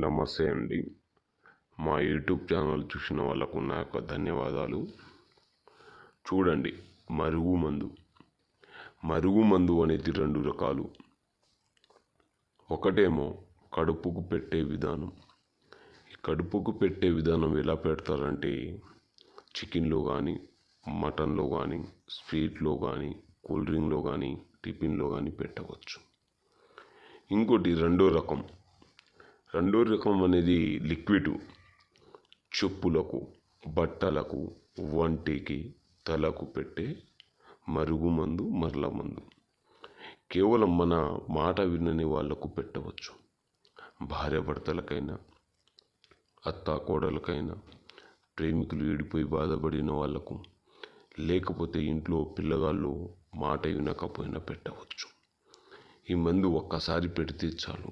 నమస్తే అండి. మా యూట్యూబ్ ఛానల్ చూసిన వాళ్ళకు నా యొక్క ధన్యవాదాలు. చూడండి, మరుగు మందు అనేది 2 రకాలు. ఒకటేమో కడుపుకు పెట్టే విధానం. ఈ కడుపుకు పెట్టే విధానం ఎలా పెడతారంటే చికెన్లో కానీ, మటన్లో కానీ, స్వీట్లో కానీ, కూల్ డ్రింక్లో కానీ, టిఫిన్లో కానీ పెట్టవచ్చు. ఇంకోటి రెండో రకం అనేది లిక్విడ్. చెప్పులకు, బట్టలకు, వంటికి, తలకు పెట్టే మరుగుమందు, మరలమందు. కేవలం మన మాట వినని వాళ్లకు పెట్టవచ్చు. భార్యాభర్తలకైనా, అత్తాకోడలకైనా, ప్రేమికులు విడిపోయి బాధపడిన వాళ్లకు, లేకపోతే ఇంట్లో పిల్లగాళ్ళు మాట వినకపోయినా పెట్టవచ్చు. ఈ మందు ఒక్కసారి పెడితే చాలు,